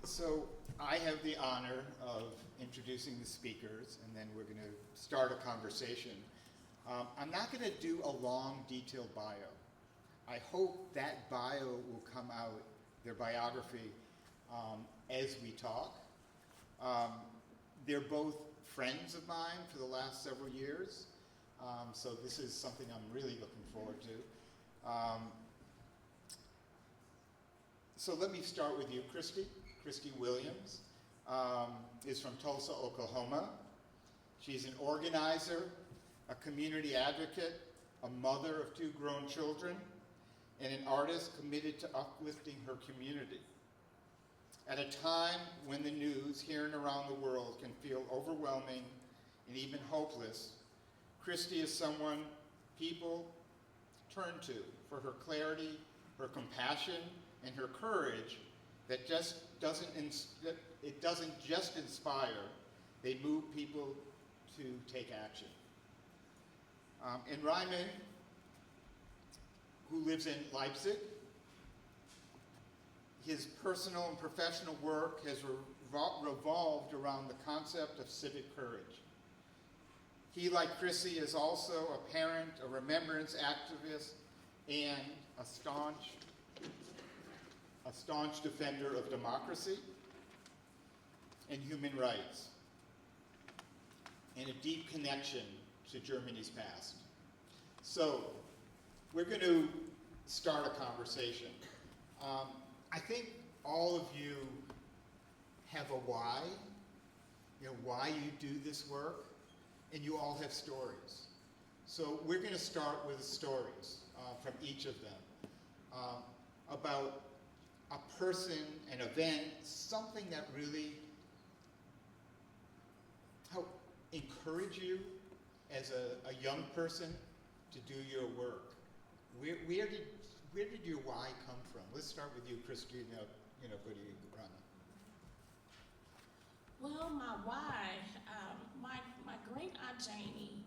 So I have the honor of introducing the speakers, and then we're going to start a conversation. I'm not going to do a long, detailed bio. I hope that bio will come out, their biography, as we talk. They're both friends of mine for the last several years, so this is something I'm really looking forward to. So let me start with you, Kristi. Kristi Williams is from Tulsa, Oklahoma. She's an organizer, a community advocate, a mother of 2 grown children, and an artist committed to uplifting her community. At a time when the news here and around the world can feel overwhelming and even hopeless, Kristi is someone people turn to for her clarity, her compassion, and her courage that doesn't just inspire, they move people to take action. And Raimund, who lives in Leipzig, his personal and professional work has revolved around the concept of civic courage. He, like Kristi, is also a parent, a remembrance activist, and a staunch defender of democracy and human rights, and a deep connection to Germany's past. So, we're going to start a conversation. I think all of you have a why, why you do this work, and you all have stories. So we're going to start with stories from each of them about a person, an event, something that really helped encourage you as a young person to do your work. Where did your why come from? Let's start with you, Kristi, go to you, Rana. Well, my why, my great aunt Janie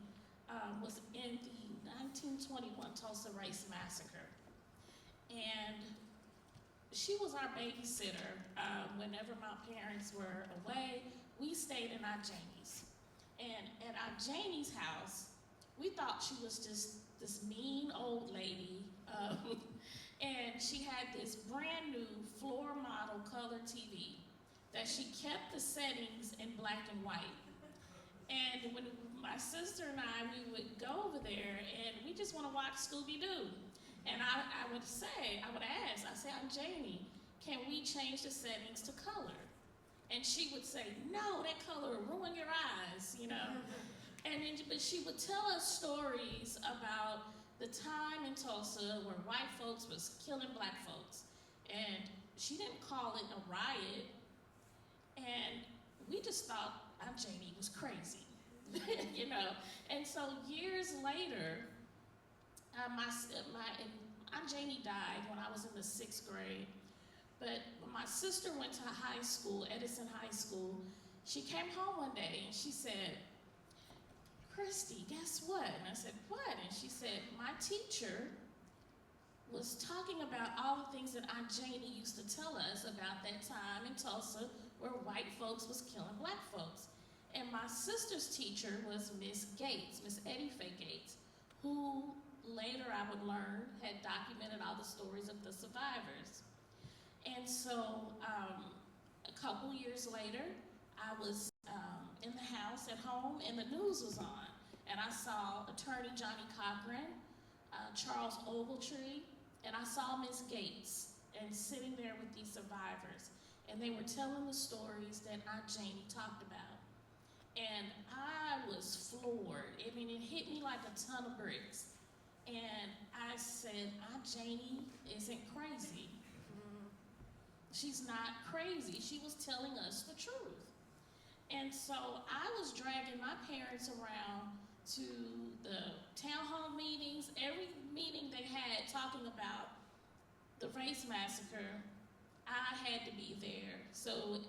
was in the 1921 Tulsa Race Massacre. And she was our babysitter. Whenever my parents were away, we stayed in Aunt Janie's. And at Aunt Janie's house, we thought she was just this mean old lady. And she had this brand new floor model color TV that she kept the settings in black and white. And when my sister and I, we would go over there and we just want to watch Scooby-Doo. And I would ask, Aunt Janie, can we change the settings to color? And she would say, no, that color will ruin your eyes, but she would tell us stories about the time in Tulsa where white folks was killing black folks. And she didn't call it a riot. And we just thought Aunt Janie was crazy, And so years later, Aunt Janie died when I was in the 6th grade. But when my sister went to high school, Edison High School, she came home one day and she said, Kristi, guess what? And I said, what? And she said, my teacher was talking about all the things that Aunt Janie used to tell us about that time in Tulsa where white folks was killing black folks. And my sister's teacher was Miss Gates, Miss Eddie Faye Gates, who later I would learn had documented all the stories of the survivors. And so a couple years later, I was in the house at home and the news was on. And I saw attorney Johnny Cochran, Charles Ogletree, and I saw Miss Gates and sitting there with these survivors. And they were telling the stories that Aunt Janie talked about. And I was floored. I mean, it hit me like a ton of bricks. And I said, Aunt Janie isn't crazy. She's not crazy. She was telling us the truth. And so I was dragging my parents around to the town hall meetings, every meeting they had talking about the race massacre, I had to be there. So,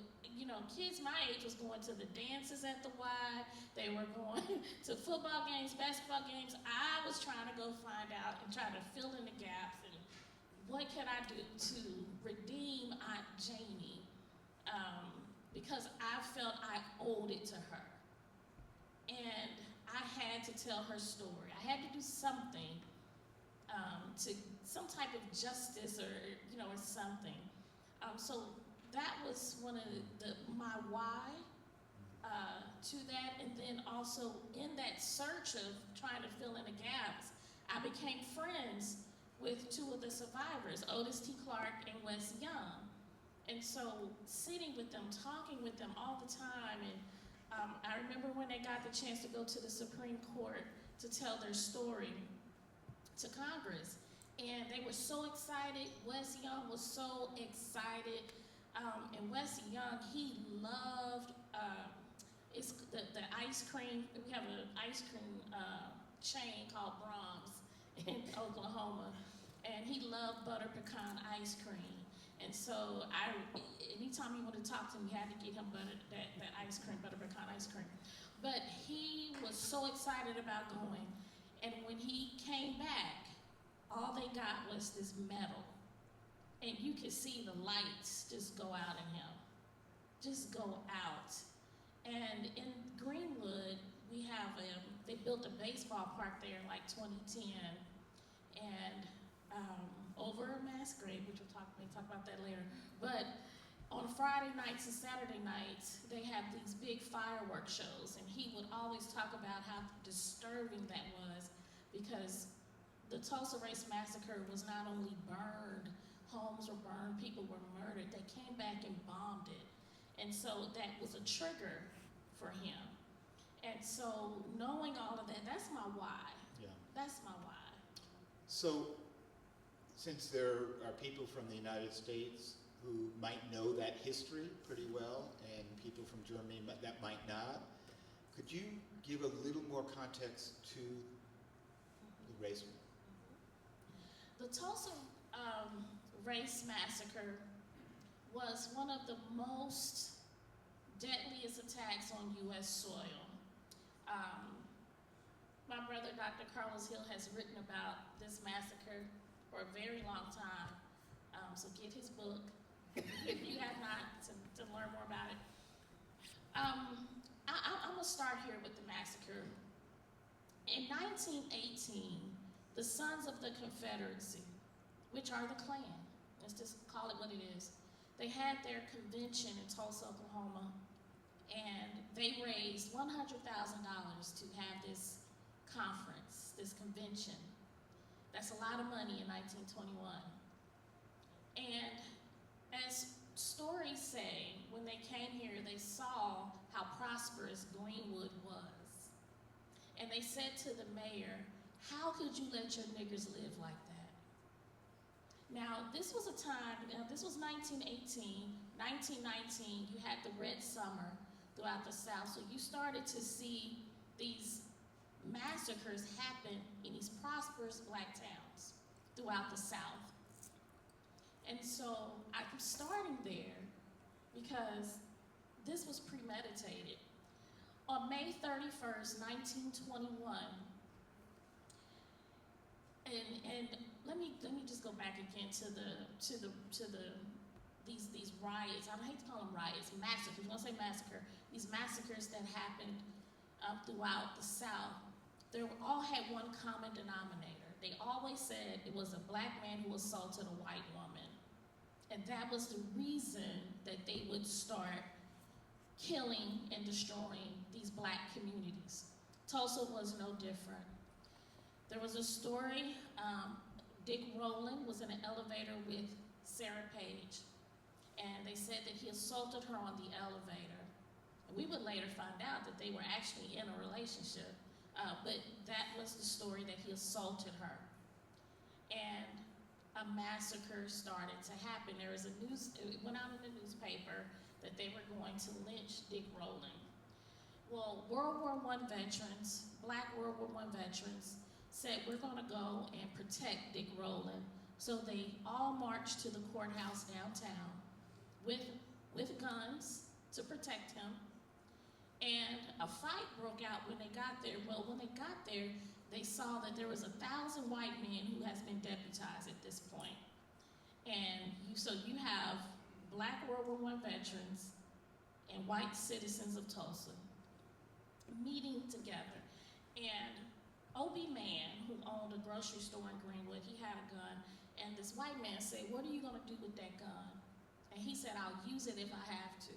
kids my age was going to the dances at the Y, they were going to football games, basketball games. I was trying to go find out and try to fill in the gaps and what can I do to redeem Aunt Janie felt I owed it to her. And I had to tell her story. I had to do something to some type of justice or something. So that was one of my why to that. And then also in that search of trying to fill in the gaps, I became friends with two of the survivors, Otis T. Clark and Wes Young. And so sitting with them, talking with them all the time, and I remember when they got the chance to go to the Supreme Court to tell their story to Congress. And they were so excited. Wes Young was so excited. And Wes Young, he loved it's the ice cream. We have an ice cream chain called Brahms in Oklahoma. And he loved butter pecan ice cream. And so anytime he wanted to talk to me, you had to get him that ice cream, butter pecan ice cream. But he was so excited about going. And when he came back, all they got was this medal. And you could see the lights just go out in him. Just go out. And in Greenwood, we have they built a baseball park there in like 2010. And over Mass Grave, which we'll talk about that later. But on Friday nights and Saturday nights, they have these big fireworks shows, and he would always talk about how disturbing that was, because the Tulsa Race Massacre was not only burned, homes were burned, people were murdered, they came back and bombed it. And so that was a trigger for him. And so knowing all of that, that's my why. Yeah. That's my why. So, since there are people from the United States who might know that history pretty well, and people from Germany that might not, could you give a little more context to the race? The Tulsa Race Massacre was one of the most deadliest attacks on U.S. soil. My brother, Dr. Carlos Hill, has written about this massacre for a very long time. So get his book if you have not to learn more about it. I'm gonna start here with the massacre. In 1918, the Sons of the Confederacy, which are the Klan, let's just call it what it is, they had their convention in Tulsa, Oklahoma, and they raised $100,000 to have this conference, this convention. That's a lot of money in 1921. And as stories say, when they came here, they saw how prosperous Greenwood was. And they said to the mayor, how could you let your niggers live like that? Now, this was a time, this was 1918, 1919, you had the Red Summer throughout the South, so you started to see these massacres happen in these prosperous black towns throughout the South. And so I'm starting there because this was premeditated. On May 31st, 1921, and let me just go back again to these riots. I hate to call them riots, massacres. When I say massacre, these massacres that happened throughout the South, they all had one common denominator. They always said it was a black man who assaulted a white woman. And that was the reason that they would start killing and destroying these black communities. Tulsa was no different. There was a story, Dick Rowland was in an elevator with Sarah Page, and they said that he assaulted her on the elevator. And we would later find out that they were actually in a relationship. But that was the story, that he assaulted her. And a massacre started to happen. It went out in the newspaper that they were going to lynch Dick Rowland. Well, World War I veterans, black World War I veterans, said we're gonna go and protect Dick Rowland. So they all marched to the courthouse downtown with guns to protect him. And a fight broke out when they got there. Well, when they got there, they saw that there was 1,000 white men who has been deputized at this point. And so you have black World War I veterans and and white citizens of Tulsa meeting together. And O.B. Man, who owned a grocery store in Greenwood, he had a gun, and this white man said, "What are you gonna do with that gun?" And he said, "I'll use it if I have to."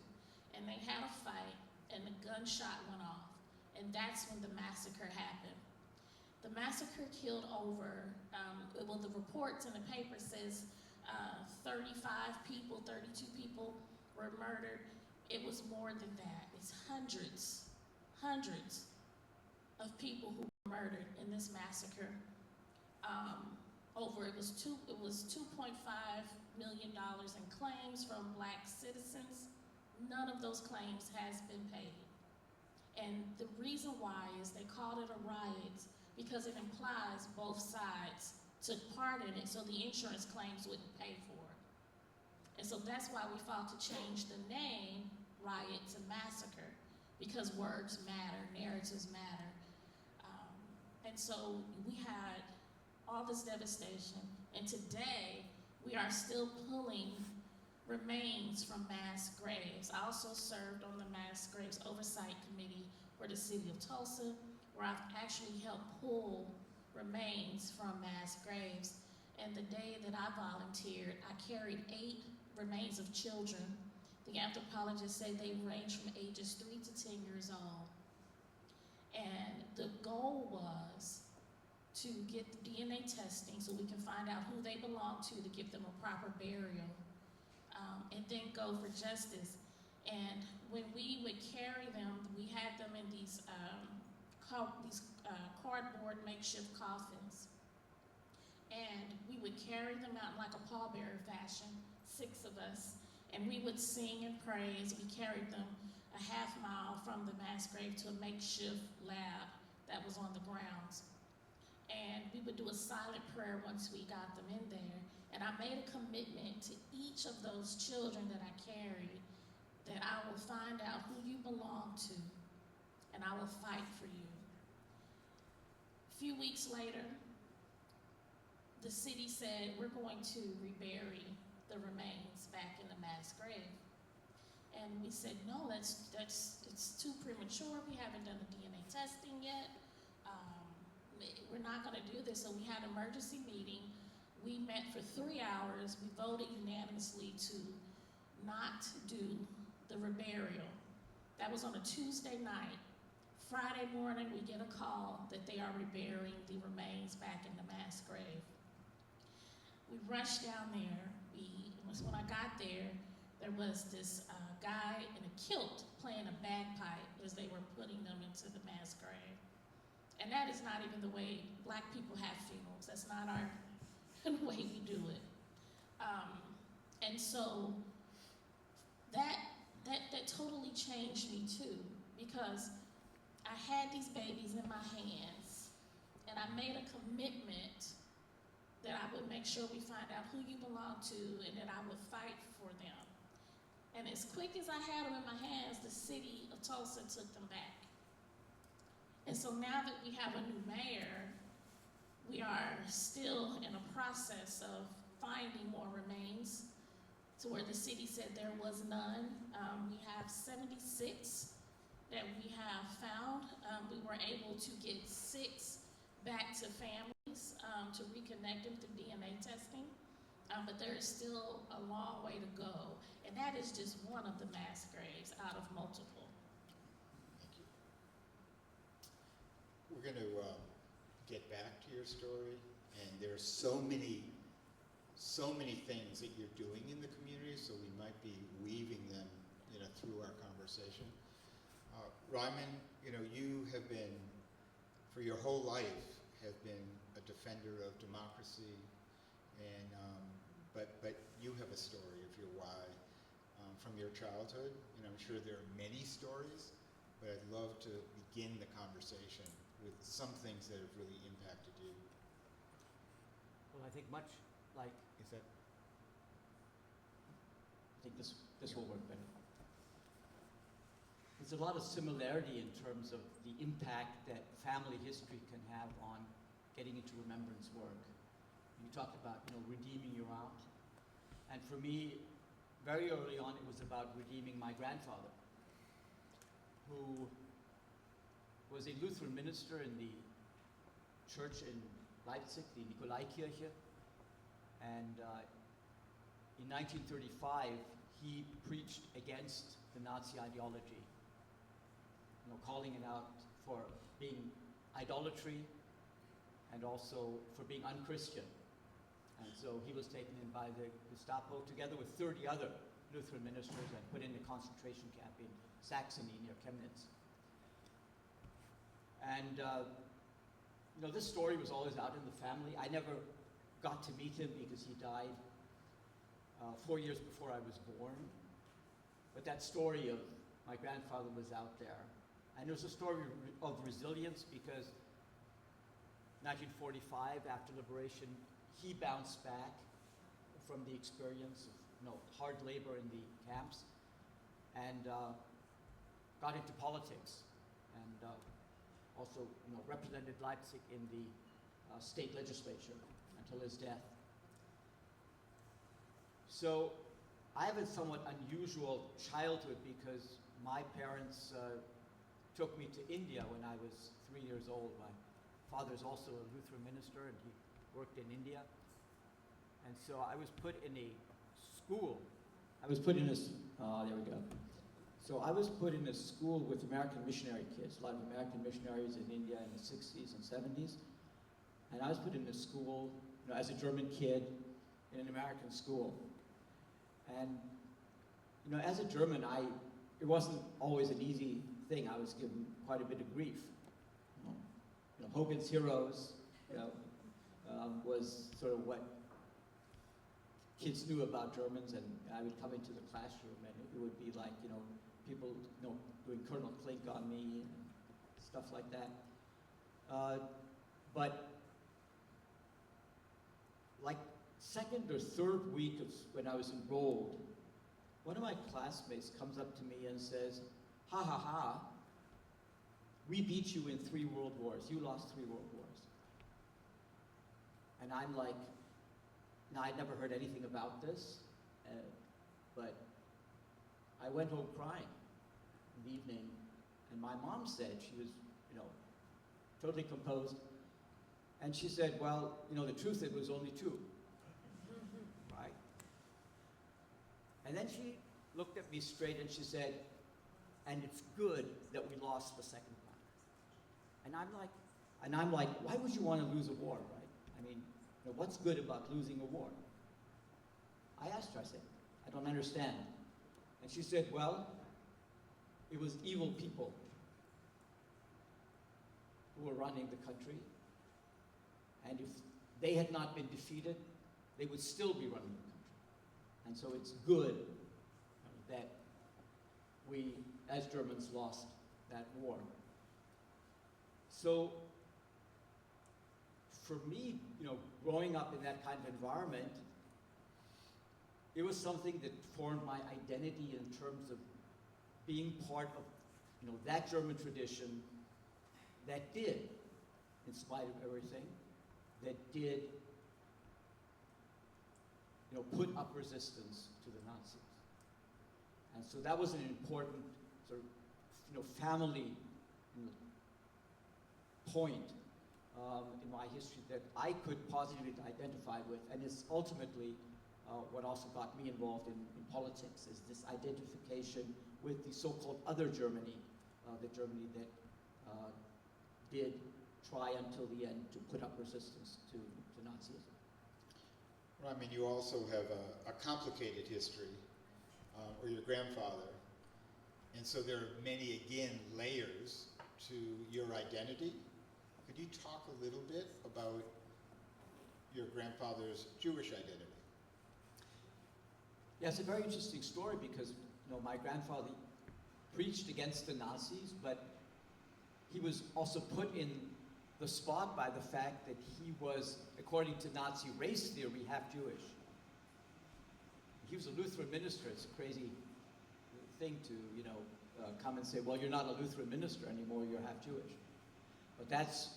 And they had a fight, and the gunshot went off, and that's when the massacre happened. The massacre killed over, well, the reports in the paper says 35 people, 32 people were murdered. It was more than that. It's hundreds of people who were murdered in this massacre. It was $2.5 million in claims from Black citizens. None of those claims has been paid. And the reason why is they called it a riot because it implies both sides took part in it, so the insurance claims wouldn't pay for it. And so that's why we fought to change the name riot to massacre, because words matter, narratives matter. And so we had all this devastation, and today we are still pulling remains from mass graves. I also served on the Mass Graves Oversight Committee for the City of Tulsa, where I've actually helped pull remains from mass graves. And the day that I volunteered, I carried 8 remains of children. The anthropologists say they range from ages 3 to 10 years old. And the goal was to get the DNA testing so we can find out who they belong to give them a proper burial, and then go for justice. And when we would carry them, we had them in these cardboard makeshift coffins. And we would carry them out in like a pallbearer fashion, 6 of us, and we would sing and pray as we carried them a half mile from the mass grave to a makeshift lab that was on the grounds. And we would do a silent prayer once we got them in there. And I made a commitment to each of those children that I carried that I will find out who you belong to, and I will fight for you. A few weeks later, the city said, we're going to rebury the remains back in the mass grave. And we said, no, it's too premature. We haven't done the DNA testing yet. We're not gonna do this. So we had an emergency meeting. We met for 3 hours. We voted unanimously to not do the reburial. That was on a Tuesday night. Friday morning, we get a call that they are reburying the remains back in the mass grave. We rushed down there. When I got there, there was this guy in a kilt playing a bagpipe as they were putting them into the mass grave. And that is not even the way Black people have funerals. That's not the way we do it. And so that totally changed me too, because I had these babies in my hands, and I made a commitment that I would make sure we find out who you belong to, and that I would fight for them. And as quick as I had them in my hands, the city of Tulsa took them back. And so now that we have a new mayor, we are still in a process of finding more remains to where the city said there was none. We have 76 that we have found. We were able to get 6 back to families to reconnect them through DNA testing. But there is still a long way to go. And that is just one of the mass graves out of multiple. Thank you. We're going to get back to your story, and there's so many things that you're doing in the community, so we might be weaving them, through our conversation. Raimund, you have been, for your whole life, have been a defender of democracy, and but you have a story of your why from your childhood. I'm sure there are many stories, but I'd love to begin the conversation with some things that have really impacted you. Well, I think much like, Is that? I think this will work better. There's a lot of similarity in terms of the impact that family history can have on getting into remembrance work. You talked about, redeeming your aunt. And for me, very early on, it was about redeeming my grandfather. who was a Lutheran minister in the church in Leipzig, the Nikolaikirche. And in 1935, he preached against the Nazi ideology, calling it out for being idolatry and also for being unchristian. And so he was taken in by the Gestapo together with 30 other Lutheran ministers and put in a concentration camp in Saxony near Chemnitz. And this story was always out in the family. I never got to meet him because he died 4 years before I was born. But that story of my grandfather was out there. And it was a story of resilience because 1945, after liberation, he bounced back from the experience of hard labor in the camps and got into politics and also represented Leipzig in the state legislature until his death. So I have a somewhat unusual childhood because my parents took me to India when I was 3 years old. My father's also a Lutheran minister and he worked in India. And so I was put in a school. I was put in a, there we go. So I was put in a school with American missionary kids, a lot of American missionaries in India in the 60s and 70s. And I was put in a school, as a German kid in an American school. And, as a German, it wasn't always an easy thing. I was given quite a bit of grief. Hogan's Heroes, was sort of what kids knew about Germans, and I would come into the classroom and it would be like, people, doing Colonel Klink on me and stuff like that. But like second or third week of when I was enrolled, one of my classmates comes up to me and says, "Ha ha ha, we beat you in 3 world wars. You lost 3 world wars." And I'm like, now I'd never heard anything about this, but I went home crying in the evening, and my mom said, she was, totally composed, and she said, well, the truth, it was only 2, right? And then she looked at me straight and she said, and it's good that we lost the second one. And I'm like, why would you want to lose a war, right? I mean, what's good about losing a war? I asked her, I said, I don't understand. And she said, well, it was evil people who were running the country. And if they had not been defeated, they would still be running the country. And so it's good that we, as Germans, lost that war. So for me, growing up in that kind of environment, it was something that formed my identity in terms of being part of, that German tradition that did, in spite of everything, that did, put up resistance to the Nazis. And so that was an important sort of, family point in my history that I could positively identify with, and it's ultimately what also got me involved in politics, is this identification with the so-called other Germany, the Germany that did try until the end to put up resistance to Nazism. Well, I mean, you also have a complicated history, or your grandfather, and so there are many, again, layers to your identity. Could you talk a little bit about your grandfather's Jewish identity? Yeah, it's a very interesting story because, my grandfather preached against the Nazis, but he was also put in the spot by the fact that he was, according to Nazi race theory, half Jewish. He was a Lutheran minister. It's a crazy thing to, come and say, well, you're not a Lutheran minister anymore, you're half Jewish. But that's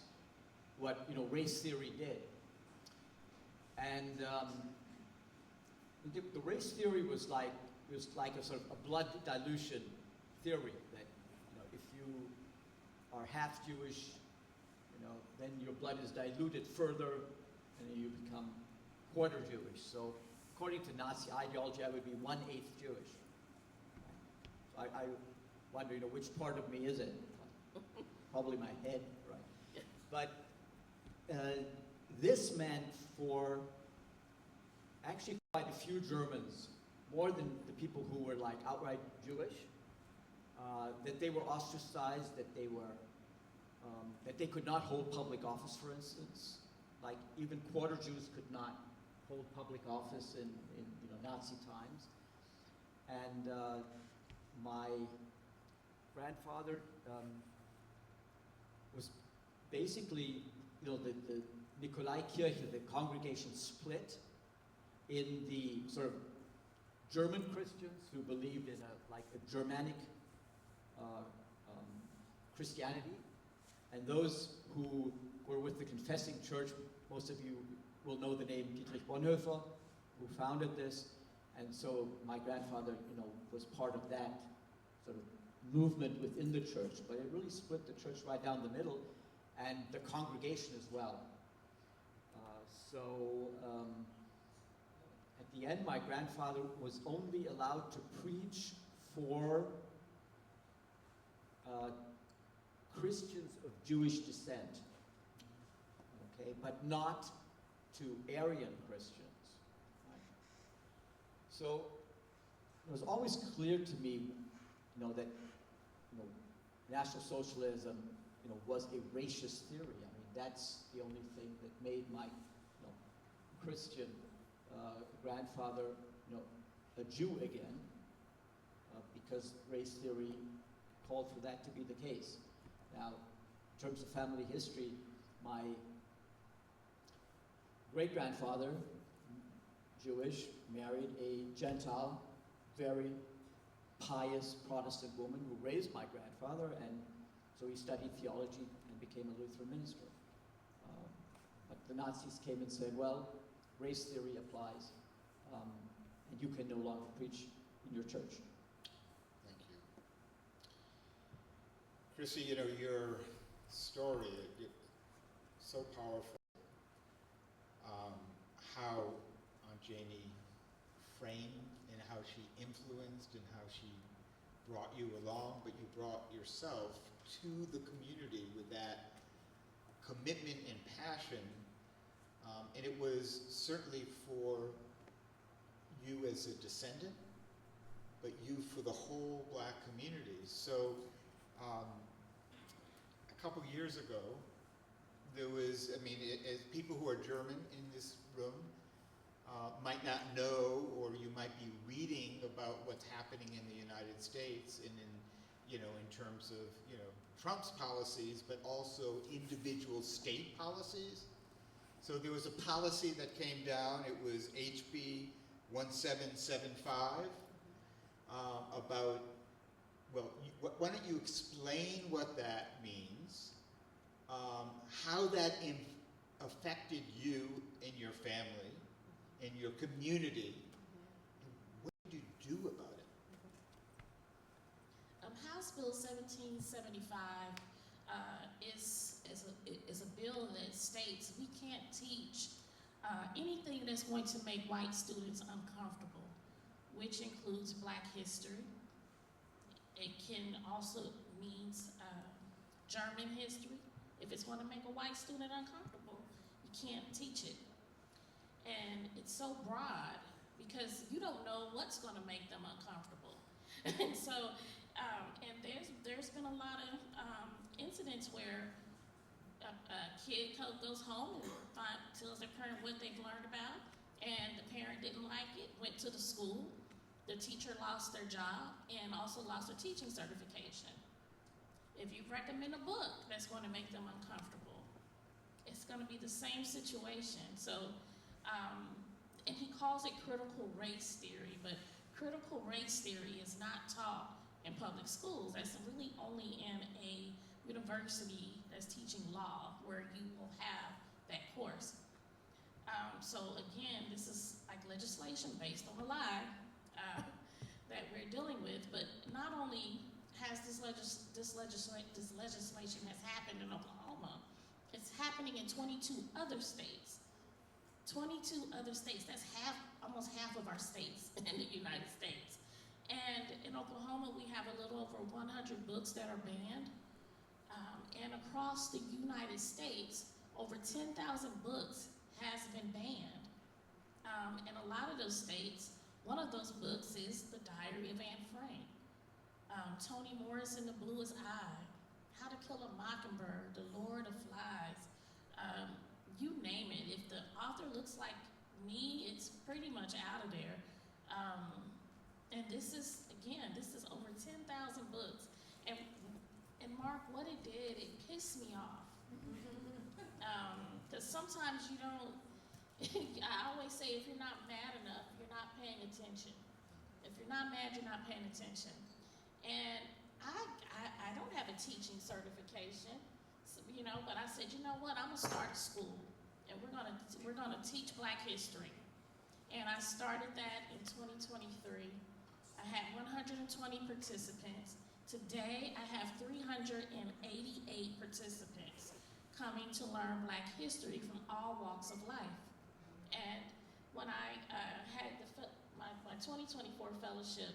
what, race theory did. And the race theory was like a sort of a blood dilution theory that, if you are half Jewish, then your blood is diluted further, and then you become quarter Jewish. So according to Nazi ideology, I would be 1/8 Jewish. So I wonder, which part of me is it? Probably my head, right? But this meant for actually quite a few Germans, more than the people who were like outright Jewish, that they were ostracized, that they could not hold public office, for instance. Like even quarter Jews could not hold public office in Nazi times. And my grandfather was basically, the Nikolaikirche, the congregation split in the sort of German Christians who believed in a Germanic Christianity, and those who were with the confessing church. Most of you will know the name Dietrich Bonhoeffer, who founded this, and so my grandfather, was part of that sort of movement within the church, but it really split the church right down the middle, and the congregation as well. At the end, my grandfather was only allowed to preach for Christians of Jewish descent, okay, but not to Aryan Christians. Right? So it was always clear to me, that National Socialism, was a racist theory. I mean, that's the only thing that made my, Christian grandfather, a Jew again, because race theory called for that to be the case. Now, in terms of family history, my great-grandfather, Jewish, married a Gentile, very pious Protestant woman who raised my grandfather, and so he studied theology and became a Lutheran minister. But the Nazis came and said, well, race theory applies, and you can no longer preach in your church. Thank you. Kristi, your story is so powerful. How Aunt Janie framed and how she influenced and how she brought you along, but you brought yourself to the community with that commitment and passion. And it was certainly for you as a descendant, but you for the whole Black community. So a couple years ago, there was, as people who are German in this room might not know, or you might be reading about what's happening in the United States and in terms of, Trump's policies, but also individual state policies. So there was a policy that came down, it was HB 1775, about, well, why don't you explain what that means, how that affected you and your family and your community, and what did you do about it? House Bill 1775 is a bill that states we can't teach anything that's going to make white students uncomfortable, which includes Black history. It can also means German history. If it's going to make a white student uncomfortable, you can't teach it. And it's so broad because you don't know what's going to make them uncomfortable. And so, and there's been a lot of incidents where a kid goes home and tells their parent what they've learned about, and the parent didn't like it, went to the school, the teacher lost their job, and also lost their teaching certification. If you recommend a book that's going to make them uncomfortable, it's going to be the same situation. So, and he calls it critical race theory, but critical race theory is not taught in public schools. That's really only in a university that's teaching law where you will have that course. So again, this is like legislation based on a lie that we're dealing with, but not only has this legislation has happened in Oklahoma, it's happening in 22 other states. 22 other states, that's almost half of our states in the United States. And in Oklahoma, we have a little over 100 books that are banned. And across the United States, over 10,000 books has been banned. In a lot of those states, one of those books is The Diary of Anne Frank. Toni Morrison, The Bluest Eye, How to Kill a Mockingbird, The Lord of Flies, you name it. If the author looks like me, it's pretty much out of there. And this is over 10,000 books. And Mark, what it did, it pissed me off. Because sometimes you don't, I always say, if you're not mad enough, you're not paying attention. If you're not mad, you're not paying attention. And I don't have a teaching certification, so, but I said, you know what, I'm gonna start a school, and we're gonna teach Black history. And I started that in 2023. I had 120 participants. Today, I have 388 participants coming to learn Black history from all walks of life. And when I had my 2024 fellowship,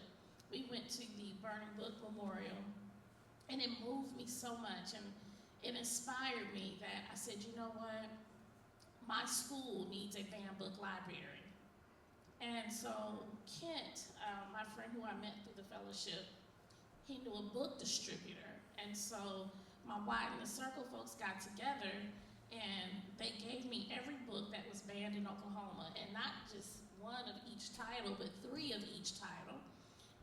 we went to the Burning Book Memorial, and it moved me so much, and it inspired me that I said, you know what, my school needs a banned book library. And so Kent, my friend who I met through the fellowship, he knew a book distributor. And so my Widen the Circle folks got together, and they gave me every book that was banned in Oklahoma, and not just one of each title, but 3 of each title.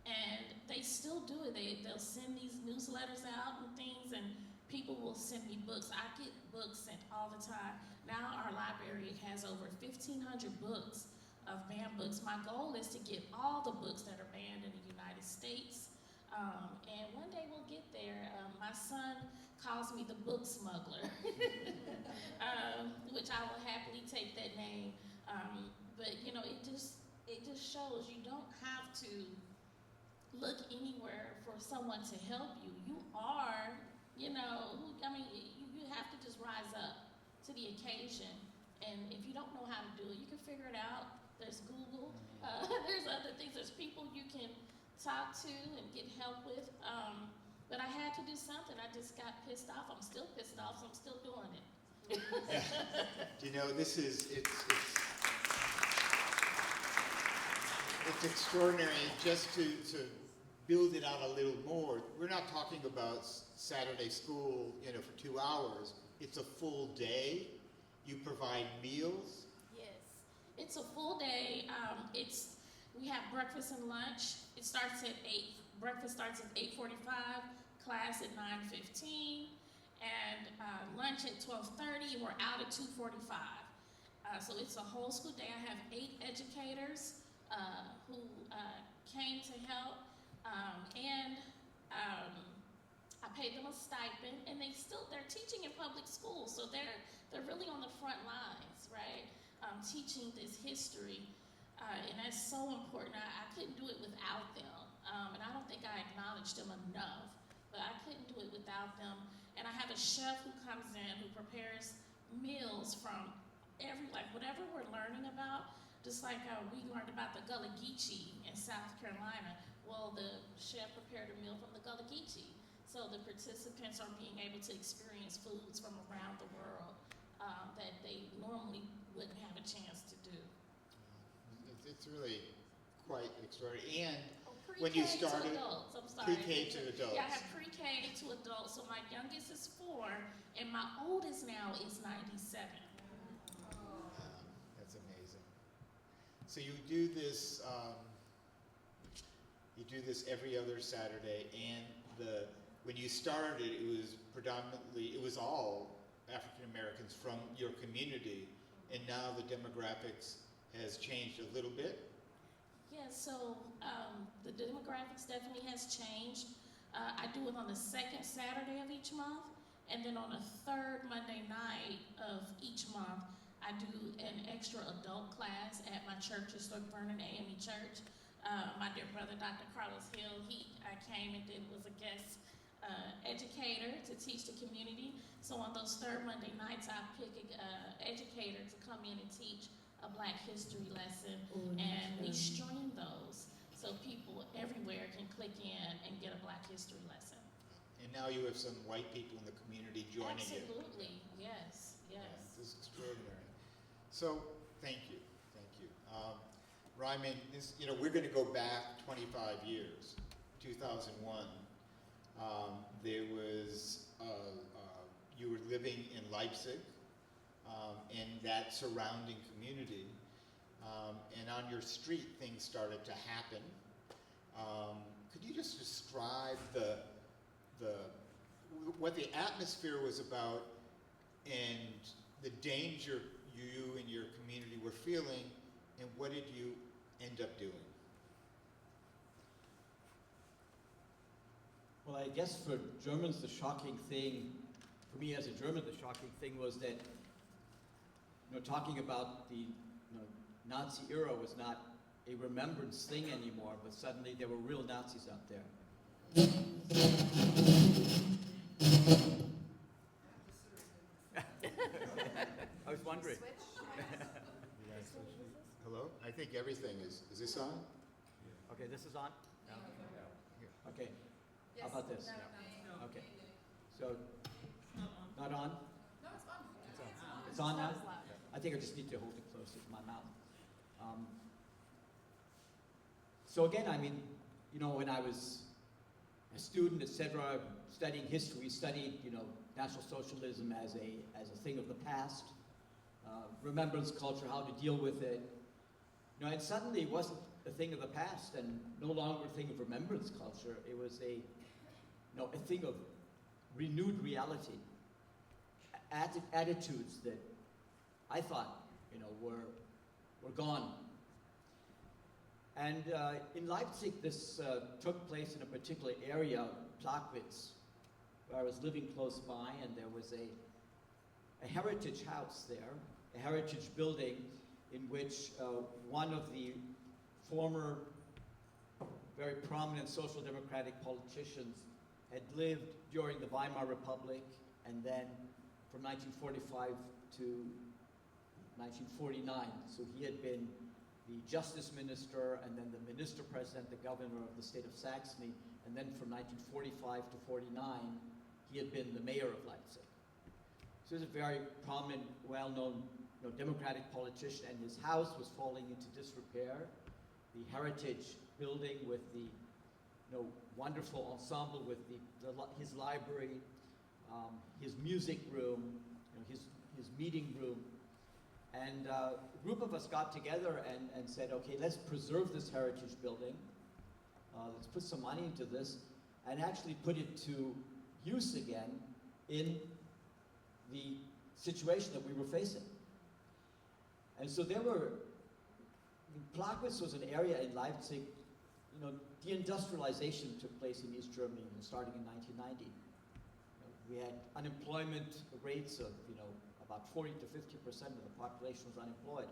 And they still do it. They'll send these newsletters out and things, and people will send me books. I get books sent all the time. Now our library has over 1,500 books of banned books. My goal is to get all the books that are banned in the United States. And one day we'll get there. My son calls me the book smuggler, which I will happily take that name. But it just shows you don't have to look anywhere for someone to help you. You are, you have to just rise up to the occasion. And if you don't know how to do it, you can figure it out. There's Google. There's other things. There's people you can talk to and get help with. But I had to do something. I just got pissed off. I'm still pissed off, so I'm still doing it. It's extraordinary just to build it out a little more. We're not talking about Saturday school, for 2 hours. It's a full day. You provide meals. Yes, it's a full day. We have breakfast and lunch. It starts at 8. Breakfast starts at 8:45. Class at 9:15, and lunch at 12:30. And we're out at 2:45. So it's a whole school day. I have 8 educators who came to help, and I paid them a stipend, and they're teaching in public school, so they're really on the front lines, right? Teaching this history, and that's so important. I couldn't do it without them, and I don't think I acknowledged them enough, but I couldn't do it without them. And I have a chef who comes in who prepares meals from whatever we're learning about. Just like we learned about the Gullah Geechee in South Carolina. Well, the chef prepared a meal from the Gullah Geechee. So the participants are being able to experience foods from around the world that they normally wouldn't have a chance to do. It's really quite extraordinary. And Pre-K when you started, to adults, I'm sorry. pre-K to adults. Yeah, I have pre-K to adults. So my youngest is 4, and my oldest now is 97. That's amazing. So you do this. You do this every other Saturday, and when you started, it was all African Americans from your community, and now the demographics has changed a little bit. Yeah, so the demographics definitely has changed. I do it on the 2nd Saturday of each month, and then on the 3rd Monday night of each month, I do an extra adult class at my church, Historic Vernon AME Church. My dear brother, Dr. Carlos Hill, he came and was a guest educator to teach the community. So on those third Monday nights, I pick an educator to come in and teach a Black history lesson, and we stream those so people everywhere can click in and get a Black history lesson. And now you have some white people in the community joining you. Absolutely, yes, yes. Yeah, this is extraordinary. So, thank you, thank you. Raimund, we're going to go back 25 years, 2001. There was, you were living in Leipzig, and that surrounding community, and on your street things started to happen. Could you just describe what the atmosphere was about and the danger you and your community were feeling, and what did you end up doing? Well, I guess for Germans, the shocking thing, for me as a German, the shocking thing was that, talking about the Nazi era was not a remembrance thing anymore, but suddenly there were real Nazis out there. I was wondering. Hello? I think everything is this on? Okay, this is on? No. Okay. Yes. How about this? No. Okay. So, not on? No, it's on. It's on now? I think I just need to hold it closer to my mouth. So again, when I was a student, etc., studying history, we studied, National Socialism as a thing of the past, remembrance culture, how to deal with it. And suddenly it wasn't a thing of the past and no longer a thing of remembrance culture. It was a thing of renewed reality, attitudes that I thought, were gone. And in Leipzig, this took place in a particular area, Plagwitz, where I was living close by, and there was a heritage house there, a heritage building in which one of the former very prominent social democratic politicians had lived during the Weimar Republic, and then from 1945 to 1949. So he had been the justice minister, and then the minister president, the governor of the state of Saxony, and then from 1945 to 49, he had been the mayor of Leipzig. So he was a very prominent, well-known democratic politician, and his house was falling into disrepair. The heritage building with the wonderful ensemble with his library, his music room, his meeting room. And a group of us got together and said, okay, let's preserve this heritage building. Let's put some money into this and actually put it to use again in the situation that we were facing. And so Plagwitz was an area in Leipzig, deindustrialization took place in East Germany starting in 1990. We had unemployment rates of, about 40 to 50% of the population was unemployed.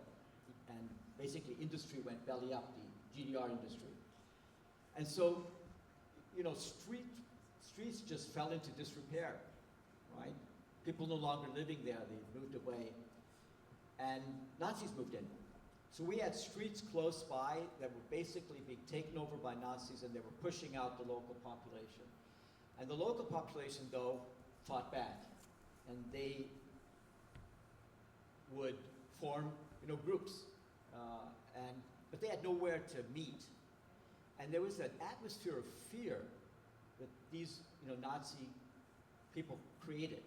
And basically industry went belly up, the GDR industry. And so, streets just fell into disrepair, right? People no longer living there, they moved away. And Nazis moved in. So we had streets close by that were basically being taken over by Nazis, and they were pushing out the local population. And the local population, though, fought back. And they would form, groups. But they had nowhere to meet. And there was an atmosphere of fear that these, Nazi people created,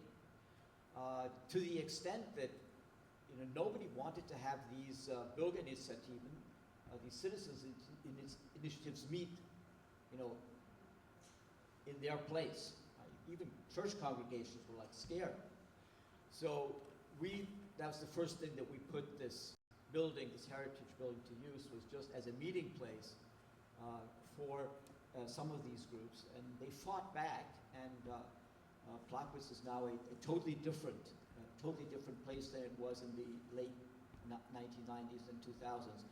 to the extent that, nobody wanted to have these Bürgerinitiativen, these citizens initiatives meet, in their place. Even church congregations were like scared. So that was the first thing that we put this building, this heritage building, to use, was just as a meeting place for some of these groups. And they fought back, and Plagwitz is now a totally different place than it was in the late 1990s and 2000s.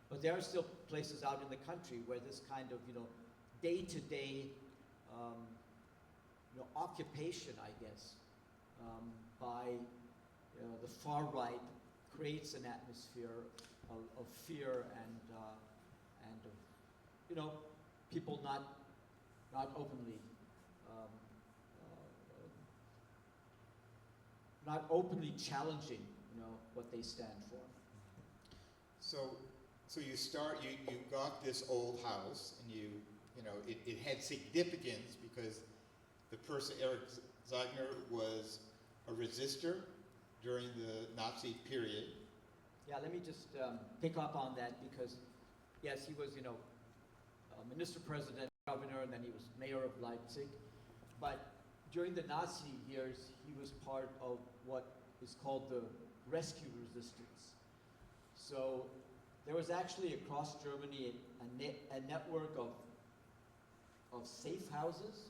But there are still places out in the country where this kind of, day-to-day occupation, I guess, by the far right creates an atmosphere of fear and of, people not openly not openly challenging, what they stand for. So you got this old house, and it had significance because the person, Eric Zeigner, was a resistor during the Nazi period. Yeah, let me just pick up on that because, yes, he was, minister president, governor, and then he was mayor of Leipzig. But during the Nazi years, he was part of what is called the rescue resistance. So there was actually across Germany a network of safe houses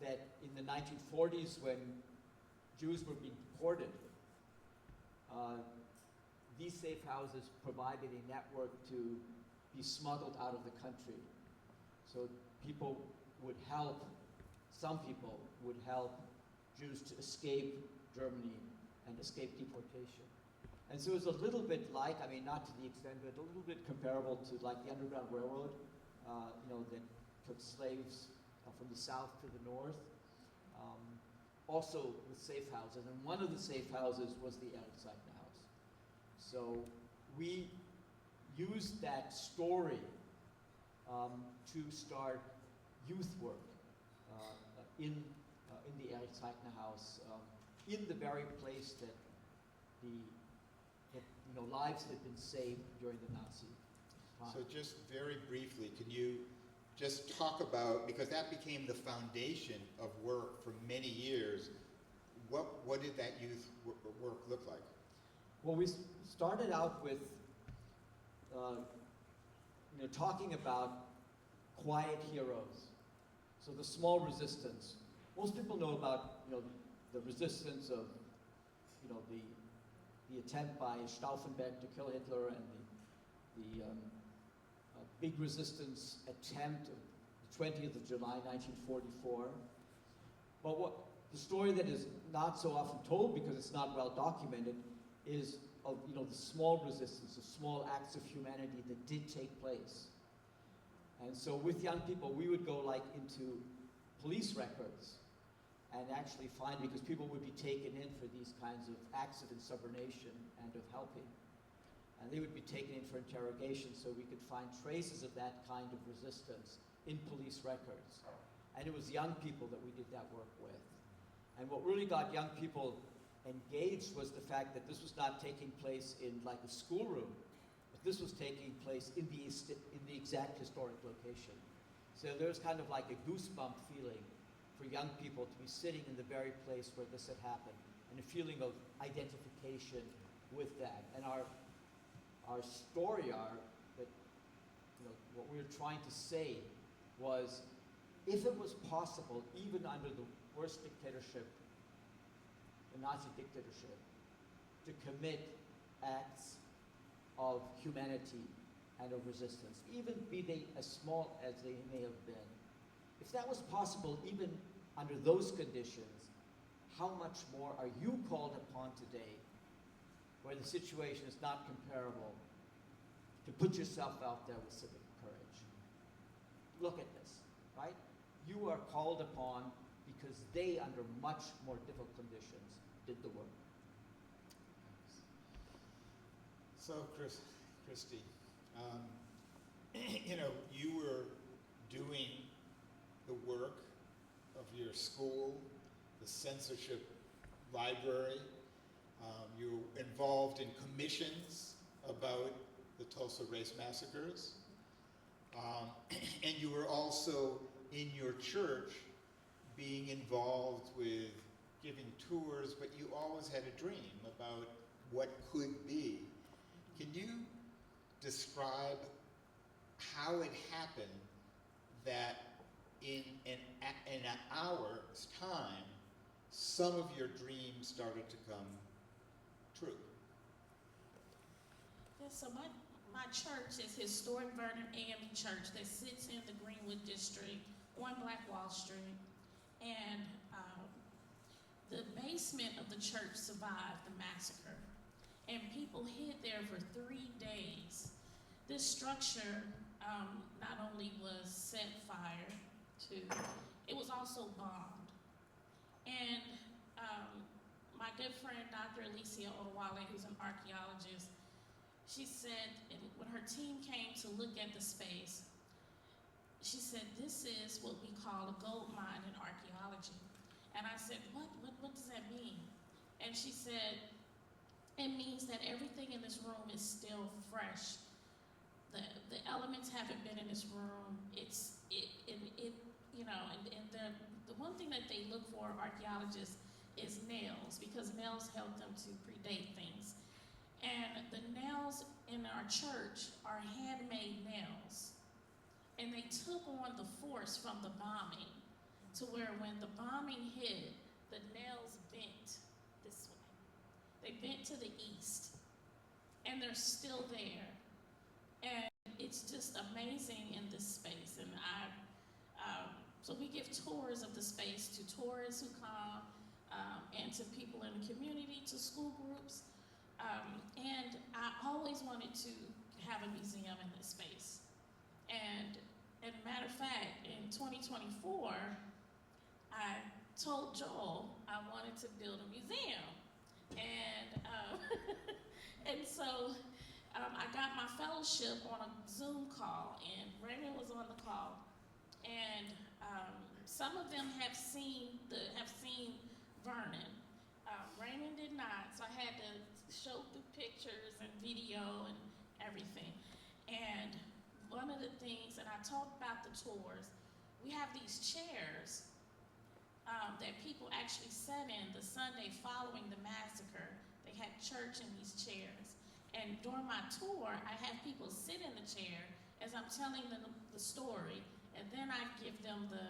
that in the 1940s, when Jews were being deported, these safe houses provided a network to be smuggled out of the country. So some people would help Jews to escape Germany and escape deportation. And so it was a little bit like, not to the extent, but a little bit comparable to like the Underground Railroad, that took slaves from the south to the north. Also with safe houses, and one of the safe houses was the Erich Zeigner house. So we used that story to start youth work in the Erich Zeigner house, in the very place that lives had been saved during the Nazi time. So just very briefly, can you just talk about, because that became the foundation of work for many years, what did that youth work look like? Well, we started out with talking about quiet heroes. So the small resistance. Most people know about the resistance of the attempt by Stauffenberg to kill Hitler and the big resistance attempt of the 20th of July 1944. But the story that is not so often told because it's not well documented is of the small resistance, the small acts of humanity that did take place. And so with young people, we would go into police records and actually find, because people would be taken in for these kinds of acts of insubordination and of helping. And they would be taken in for interrogation, so we could find traces of that kind of resistance in police records. And it was young people that we did that work with. And what really got young people engaged was the fact that this was not taking place in like a schoolroom, but this was taking place in the exact historic location. So there's kind of like a goosebump feeling for young people to be sitting in the very place where this had happened, and a feeling of identification with that. And our story, what we were trying to say was, if it was possible, even under the worst dictatorship, the Nazi dictatorship, to commit acts of humanity and of resistance, even be they as small as they may have been. If that was possible, even under those conditions, how much more are you called upon today, where the situation is not comparable, to put yourself out there with civic courage? Look at this, right? You are called upon because they, under much more difficult conditions, did the work. So, Kristi, you were doing the work of your school, the censorship library. You were involved in commissions about the Tulsa race massacres. And you were also in your church being involved with giving tours, but you always had a dream about what could be. Can you describe how it happened that in an hour's time, some of your dreams started to come true? Yeah, so my church is Historic Vernon AME Church that sits in the Greenwood District on Black Wall Street. and the basement of the church survived the massacre, and people hid there for 3 days. This structure not only was set fire to, it was also bombed. And my good friend, Dr. Alicia Odewale, who's an archaeologist, she said, when her team came to look at the space, she said, this is what we call a gold mine in archaeology. And I said, what does that mean? And she said, it means that everything in this room is still fresh. The elements haven't been in this room. The one thing that they look for, archaeologists, is nails, because nails help them to predate things. And the nails in our church are handmade nails. And they took on the force from the bombing to where when the bombing hit, the nails bent this way. They bent to the east, and they're still there. And it's just amazing in this space. And so we give tours of the space to tourists who come, and to people in the community, to school groups. And I always wanted to have a museum in this space. And as a matter of fact, in 2024, I told Joel I wanted to build a museum. And, and so I got my fellowship on a Zoom call, and Raymond was on the call. And some of them have seen Vernon. Raymond did not, so I had to show through pictures and video and everything. And one of the things, and I talked about the tours, we have these chairs that people actually sat in the Sunday following the massacre. They had church in these chairs. And during my tour, I have people sit in the chair as I'm telling them the story, and then I give them the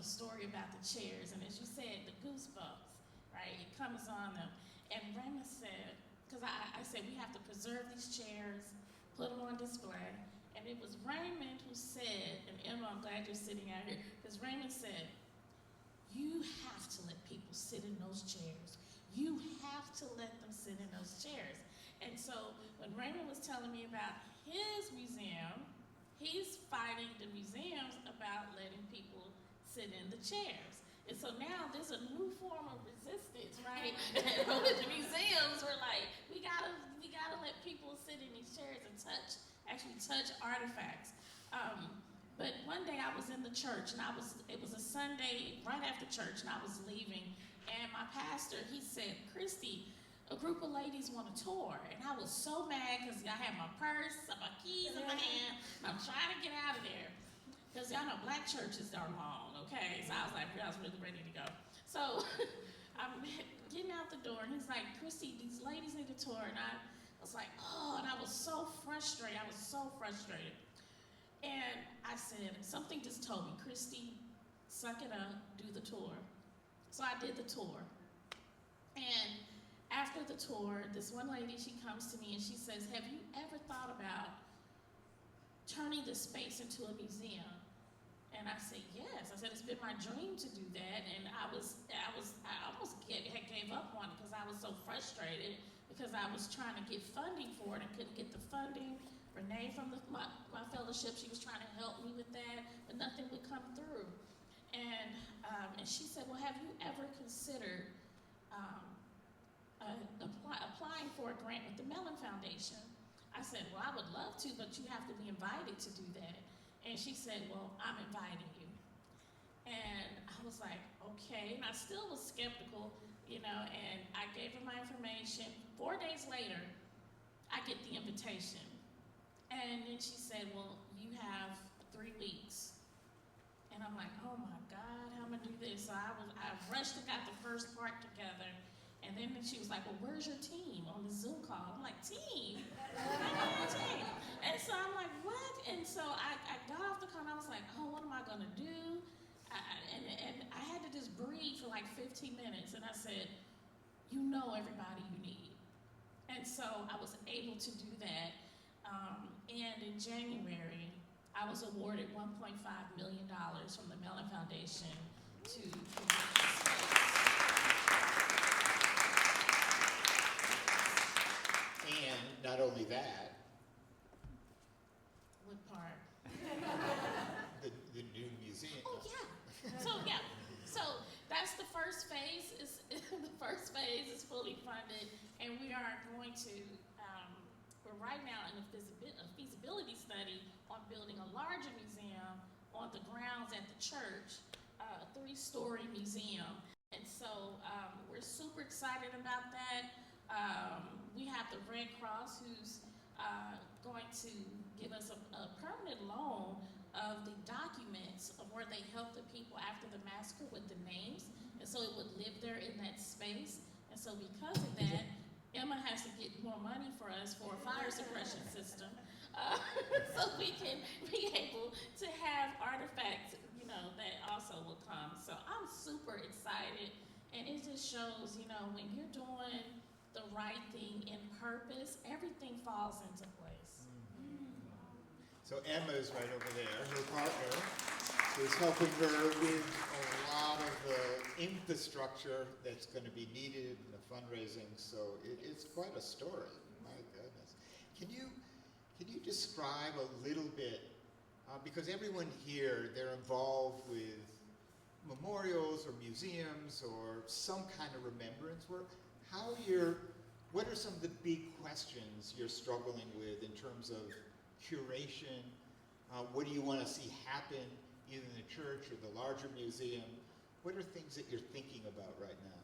story about the chairs. And as you said, the goosebumps, right? It comes on them. And Raymond said, because I said we have to preserve these chairs, put them on display. And it was Raymond who said, and Emma, I'm glad you're sitting out here, because Raymond said, you have to let people sit in those chairs. You have to let them sit in those chairs. And so when Raymond was telling me about his museum, he's fighting the museums about letting people sit in the chairs. And so now there's a new form of resistance, right? With the museums, we're like, we gotta let people sit in these chairs and touch artifacts. But one day I was in the church, and it was a Sunday right after church, and I was leaving, and my pastor, he said, Kristi, a group of ladies want a tour. And I was so mad because I had my purse, my keys in my hand, and I'm trying to get out of there. Because y'all know black churches are long, okay? So I was really ready to go. So I'm getting out the door, and he's like, Kristi, these ladies need a tour. And I was like, oh, and I was so frustrated. And I said, something just told me, Kristi, suck it up, do the tour. So I did the tour. And after the tour, this one lady, she comes to me and she says, have you ever thought about turning this space into a museum? And I said, yes. I said, it's been my dream to do that. And I almost gave up on it because I was so frustrated because I was trying to get funding for it and couldn't get the funding. Renee from my fellowship, she was trying to help me with that, but nothing would come through. And she said, well, have you ever considered applying for a grant with the Mellon Foundation? I said, well, I would love to, but you have to be invited to do that. And she said, well, I'm inviting you. And I was like, okay. And I still was skeptical, and I gave her my information. 4 days later, I get the invitation. And then she said, well, you have 3 weeks. And I'm like, oh my God, how am I gonna do this? So I rushed and got the first part together. And then she was like, well, where's your team on the Zoom call? I'm like, team? Team. And so I'm like, what? And so I got off the call and I was like, oh, what am I gonna do? And I had to just breathe for like 15 minutes. And I said, you know everybody you need. And so I was able to do that. And in January, I was awarded $1.5 million from the Mellon Foundation to provide this space. And not only that, What part? the new museum. Oh, yeah. So that's the first phase. The first phase is fully funded, and we are going to, we're right now in a feasibility study on building a larger museum on the grounds at the church, a 3-story museum. And so we're super excited about that. We have the Red Cross who's going to give us a permanent loan of the documents of where they helped the people after the massacre with the names. And so it would live there in that space. And so because of that, Emma has to get more money for us for a fire suppression system, so we can be able to have artifacts, that also will come. So I'm super excited, and it just shows, when you're doing the right thing in purpose, everything falls into place. So Emma is right over there, her partner, is helping her with a lot of the infrastructure that's going to be needed in the fundraising. So it's quite a story. My goodness. Can you describe a little bit, because everyone here, they're involved with memorials or museums or some kind of remembrance work. What are some of the big questions you're struggling with in terms of curation? What do you want to see happen either in the church or the larger museum? What are things that you're thinking about right now?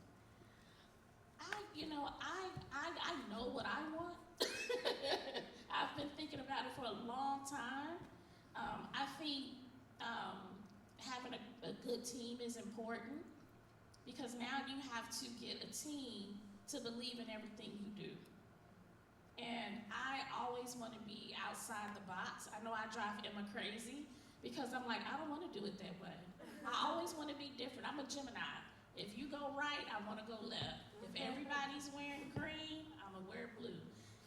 I know what I want. I've been thinking about it for a long time. I think having a good team is important, because now you have to get a team to believe in everything you do. And I always want to be outside the box. I know I drive Emma crazy, because I'm like, I don't want to do it that way. I always want to be different. I'm a Gemini. If you go right, I want to go left. If everybody's wearing green, I'm going to wear blue.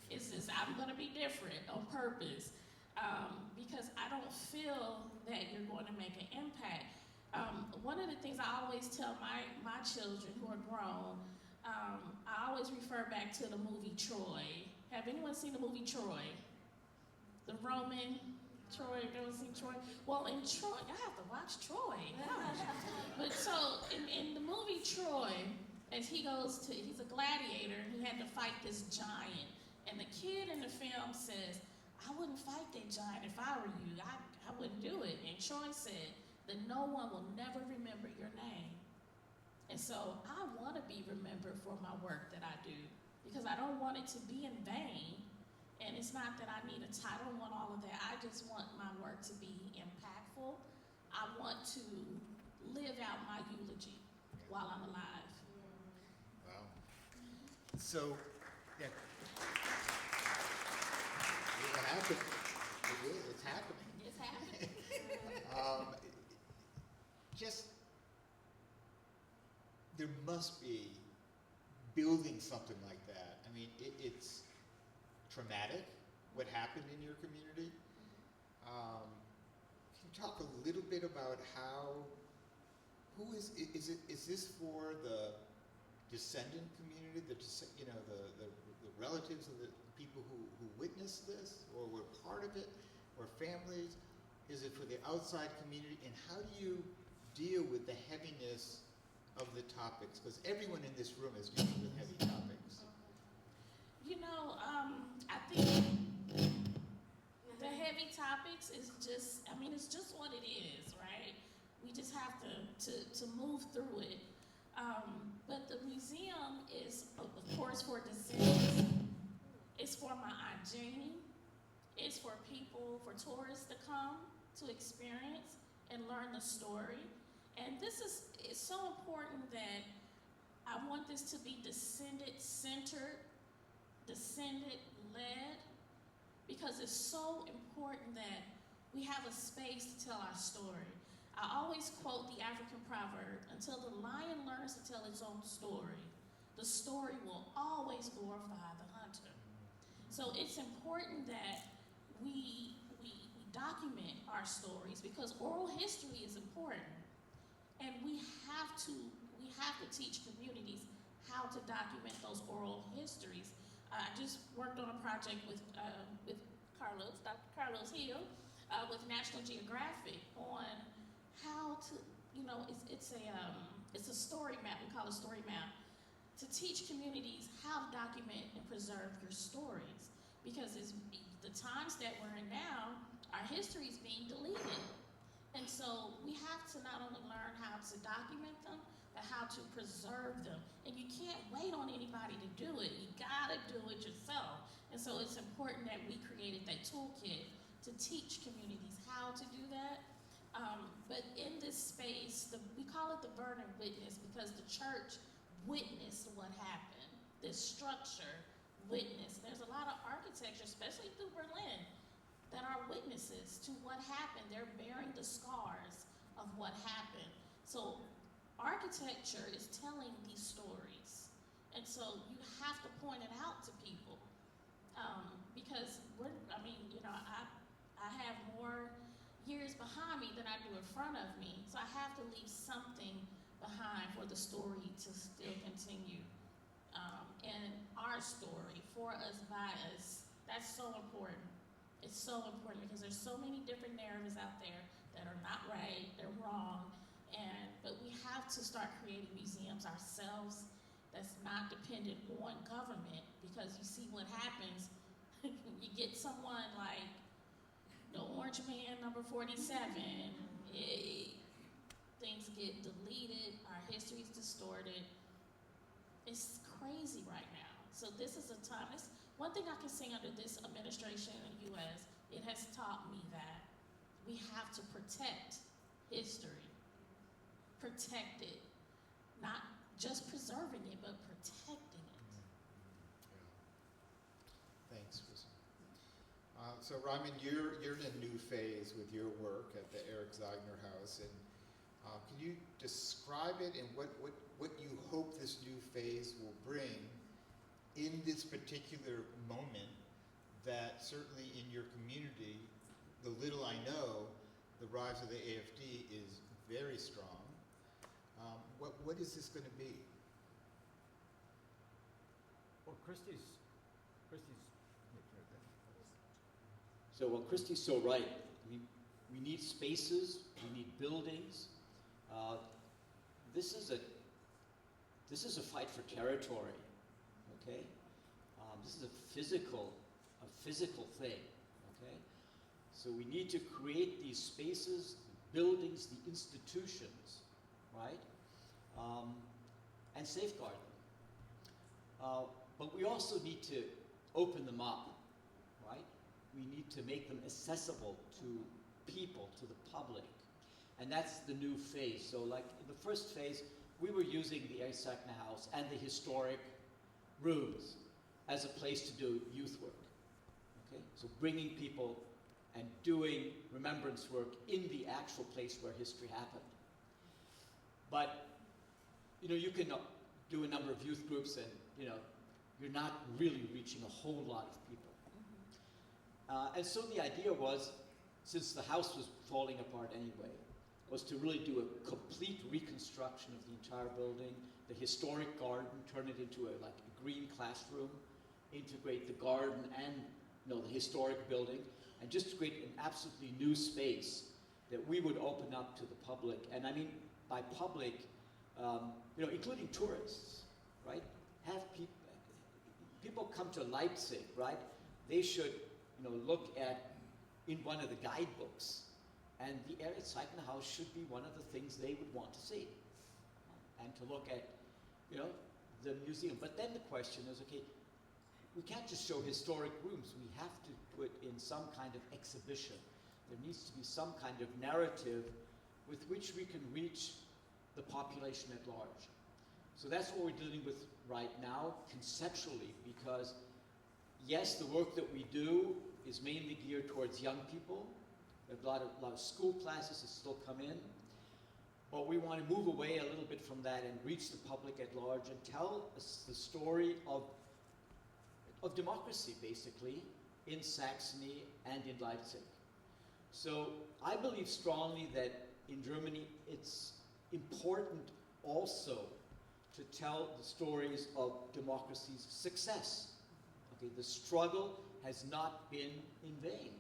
It's just, I'm going to be different on purpose, because I don't feel that you're going to make an impact. One of the things I always tell my children who are grown, I always refer back to the movie Troy. Have anyone seen the movie Troy? The Roman Troy, anyone seen Troy? Well, in Troy, I have to watch Troy. Gosh. But so in the movie Troy, as he's a gladiator, and he had to fight this giant. And the kid in the film says, I wouldn't fight that giant if I were you. I wouldn't do it. And Troy said that no one will never remember your name. And so I want to be remembered for my work that I do, because I don't want it to be in vain. And it's not that I need a title, I don't want all of that. I just want my work to be impactful. I want to live out my eulogy while I'm alive. Wow. So, yeah. It happened. It's happening. It's happening. There must be building something like that. I mean, it's traumatic what happened in your community. Can you talk a little bit about is this for the descendant community, the relatives of the people who witnessed this or were part of it, or families? Is it for the outside community? And how do you deal with the heaviness of the topics? Because everyone in this room is dealing with heavy topics. I think the heavy topics is just, it's just what it is, right? We just have to move through it. But the museum is, of course, for descendants. It's for my Aunt Janie. It's for people, for tourists to come to experience and learn the story. And it's so important that I want this to be descendant-centered, descendant-led, because it's so important that we have a space to tell our story. I always quote the African proverb, until the lion learns to tell its own story, the story will always glorify the hunter. So it's important that we document our stories, because oral history is important. And we have to teach communities how to document those oral histories. I just worked on a project with Carlos, Dr. Carlos Hill, with National Geographic on how to, it's a story map. We call it a story map to teach communities how to document and preserve your stories, because it's the times that we're in now, our history is being deleted. And so we have to not only learn how to document them, but how to preserve them. And you can't wait on anybody to do it. You gotta do it yourself. And so it's important that we created that toolkit to teach communities how to do that. But in this space, we call it the burden witness, because the church witnessed what happened. This structure witnessed. There's a lot of architecture, especially through Berlin, that are witnesses to what happened. They're bearing the scars of what happened. So architecture is telling these stories. And so you have to point it out to people. Because I have more years behind me than I do in front of me. So I have to leave something behind for the story to still continue. And our story, for us, by us, that's so important. It's so important because there's so many different narratives out there that are not right, they're wrong, but we have to start creating museums ourselves that's not dependent on government, because you see what happens. You get someone like the Orange Man number 47, things get deleted, our history is distorted. It's crazy right now. So this is a time, one thing I can say under this administration in the U.S., it has taught me that we have to protect history. Protect it. Not just preserving it, but protecting it. Yeah. Thanks, Kristi. So Raimund, you're in a new phase with your work at the Eric Zeigner House, and can you describe it and what you hope this new phase will bring in this particular moment that certainly in your community, the little I know, the rise of the AFD is very strong. What is this going to be? Well, Kristi's So, well, Kristi's so right. We need spaces, we need buildings. This is a fight for territory, okay? This is a physical thing, okay? So we need to create these spaces, the buildings, the institutions, right? And safeguard them. But we also need to open them up, right? We need to make them accessible to people, to the public. And that's the new phase. So like in the first phase, we were using the Eric Zeigner House and the historic rooms as a place to do youth work, okay? So bringing people and doing remembrance work in the actual place where history happened. But, you can do a number of youth groups and, you're not really reaching a whole lot of people. And so the idea was, since the house was falling apart anyway, was to really do a complete reconstruction of the entire building, the historic garden, turn it into a green classroom, integrate the garden and the historic building, and just create an absolutely new space that we would open up to the public. And I mean, by public, including tourists, right? Have people come to Leipzig, right? They should, look at in one of the guidebooks, and the Eric Zeigner House should be one of the things they would want to see, and to look at, the museum. But then the question is, okay, we can't just show historic rooms. We have to put in some kind of exhibition. There needs to be some kind of narrative with which we can reach the population at large. So that's what we're dealing with right now, conceptually, because yes, the work that we do is mainly geared towards young people. We have a lot of school classes that still come in. But we want to move away a little bit from that and reach the public at large and tell us the story of democracy, basically, in Saxony and in Leipzig. So I believe strongly that in Germany, it's important also to tell the stories of democracy's success. Okay, the struggle has not been in vain,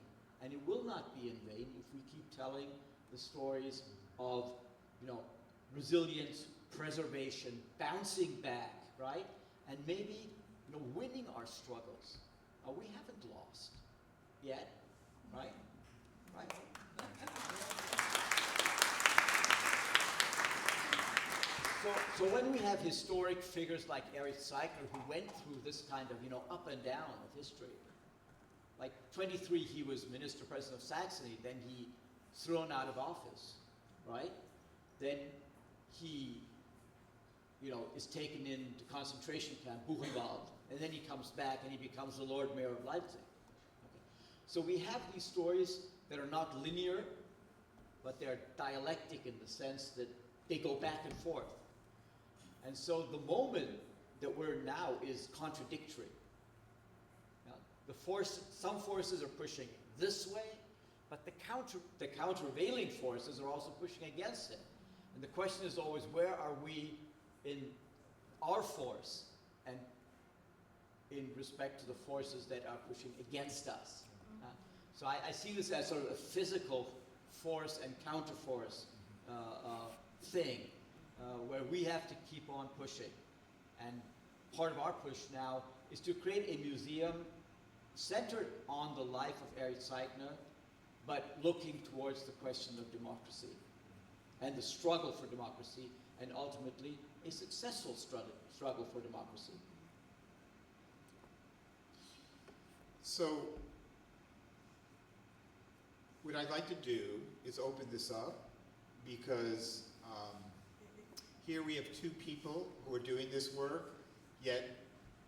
and it will not be in vain if we keep telling the stories of, resilience, preservation, bouncing back, right? And maybe, winning our struggles. We haven't lost yet, right? Right? So when we have historic figures like Erich Seidler, who went through this kind of, up and down of history, like 23, he was minister president of Saxony, then he thrown out of office, right? Then he, is taken into concentration camp, Buchenwald, and then he comes back and he becomes the Lord Mayor of Leipzig. Okay. So we have these stories that are not linear, but they're dialectic in the sense that they go back and forth. And so the moment that we're now is contradictory. Now, some forces are pushing this way, but the countervailing forces are also pushing against it. And the question is always, where are we in our force and in respect to the forces that are pushing against us? So I see this as sort of a physical force and counterforce thing, where we have to keep on pushing. And part of our push now is to create a museum centered on the life of Erich Seidler, but looking towards the question of democracy and the struggle for democracy, and ultimately a successful struggle for democracy. So, what I'd like to do is open this up, because here we have two people who are doing this work, yet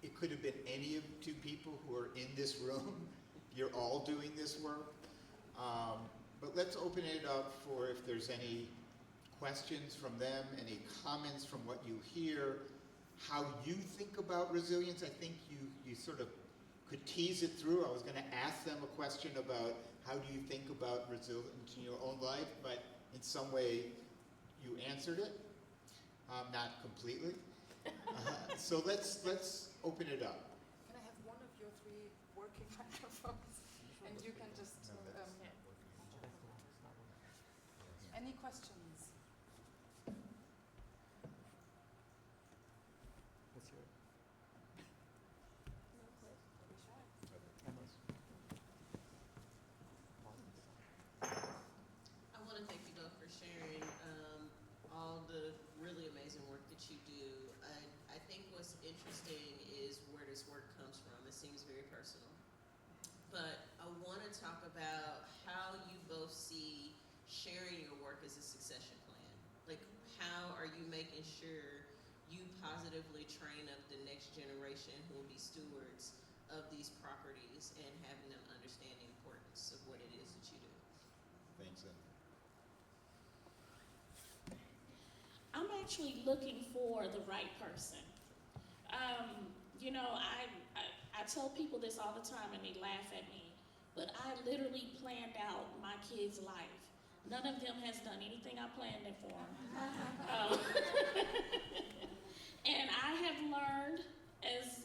it could have been any of two people who are in this room. You're all doing this work. But let's open it up for if there's any questions from them, any comments from what you hear, how you think about resilience. I think you sort of could tease it through. I was going to ask them a question about how do you think about resilience in your own life, but in some way you answered it, not completely. So let's open it up. Can I have one of your three working microphones? And you can just... any questions? What's your... I want to thank you both for sharing all the really amazing work that you do. I think what's interesting is where this work comes from. It seems very personal. But I want to talk about how you both see sharing your work as a succession plan. Like, how are you making sure you positively train up the next generation who will be stewards of these properties and having them understand the importance of what it is that you do? Thanks, Ed. I'm actually looking for the right person. I tell people this all the time and they laugh at me, but I literally planned out my kids' life. None of them has done anything I planned it for them. And I have learned as,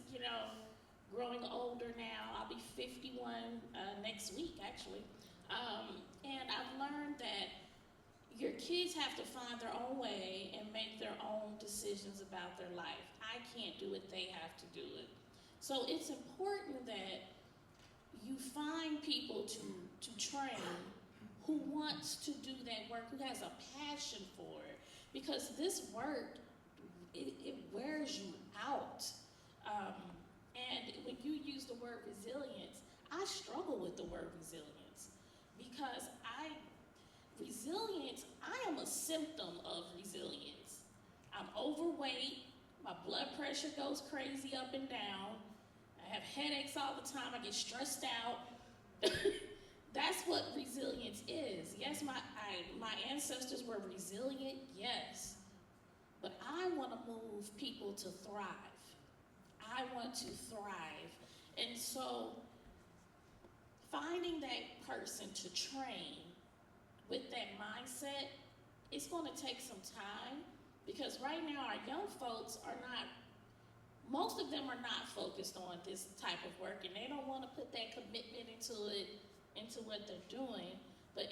growing older now, I'll be 51 next week actually, and I've learned that your kids have to find their own way and make their own decisions about their life. I can't do it, they have to do it. So it's important that you find people to train who wants to do that work, who has a passion for it. Because this work, it wears you out. And when you use the word resilience, I struggle with the word resilience. Because I am a symptom of resilience. I'm overweight, my blood pressure goes crazy up and down, I have headaches all the time, I get stressed out. That's what resilience is. Yes, my ancestors were resilient, yes. But I want to move people to thrive. I want to thrive. And so finding that person to train with that mindset it's going to take some time, because right now our young folks are not, most of them are not focused on this type of work, and they don't want to put that commitment into what they're doing. But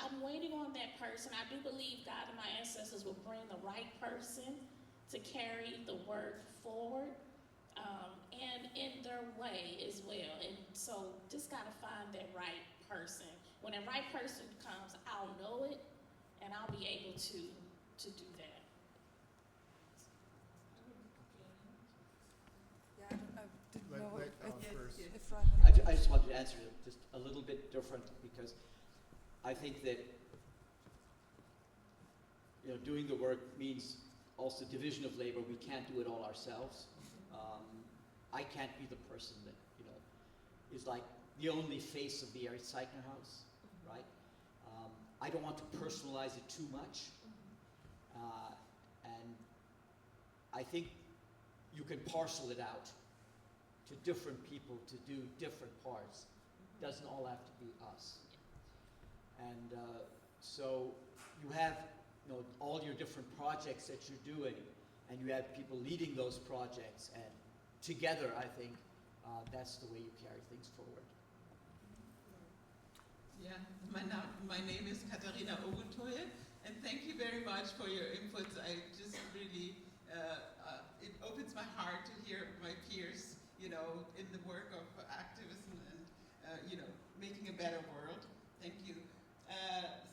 I'm waiting on that person. I do believe God and my ancestors will bring the right person to carry the work forward, and in their way as well. And so just got to find that right person. When that right person comes, I'll know it, and I'll be able to do that. Yeah, I didn't Let know Al first. if Raimund. I just wanted to answer it just a little bit different, because I think that doing the work means also division of labor. We can't do it all ourselves. I can't be the person that is like the only face of the Eric Zeichner House, right? I don't want to personalize it too much, and I think you can parcel it out to different people to do different parts. It doesn't all have to be us. And so you have all your different projects that you're doing, and you have people leading those projects, and together I think that's the way you carry things forward. Yeah, my name is Katharina Oguntoye, and thank you very much for your inputs. I just really, it opens my heart to hear my peers, in the work of activism and, making a better world. Thank you.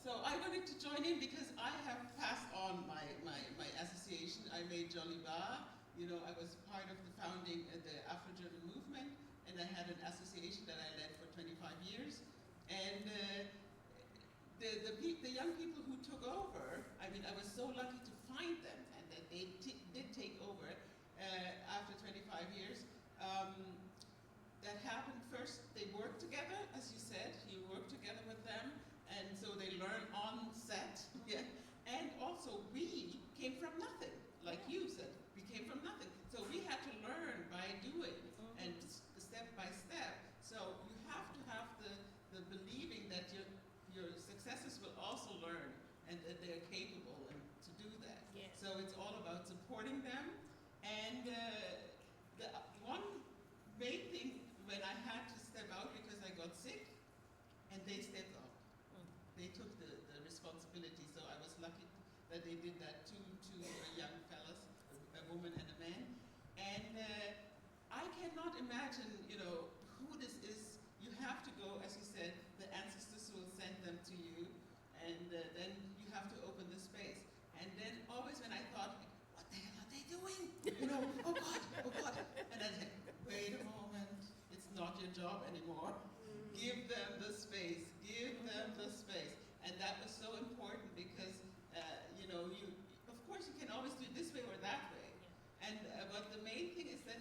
So I wanted to join in because I have passed on my association. I made Jolly Bar. I was part of the founding the Afro-German movement, and I had an association that I led for 25 years. And the young people who took over, I was so lucky to find them, and that they did take over after 25 years. That happened first, they worked together, as you said, you worked together with them, and so they learn on set, yeah. And also we came from nothing, like you said, we came from nothing. So we had to learn by doing, and step by step. So you have to have the believing that your successors will also learn, and that they're capable and to do that. Yes. So it's all about supporting them. And the one main thing, when I had to step out because I got sick, and they stepped up. They took the responsibility, so I was lucky that they did that two young fellas, a woman and a man. And I cannot imagine, who this is. You have to go, as you said, the ancestors will send them to you, and then you have to open the space. And then always when I thought, what the hell are they doing? Oh God. And I said, wait a moment, it's not your job anymore. Give them the space, And that was so important because, you, of course you can always do it this way or that way. And but the main thing is that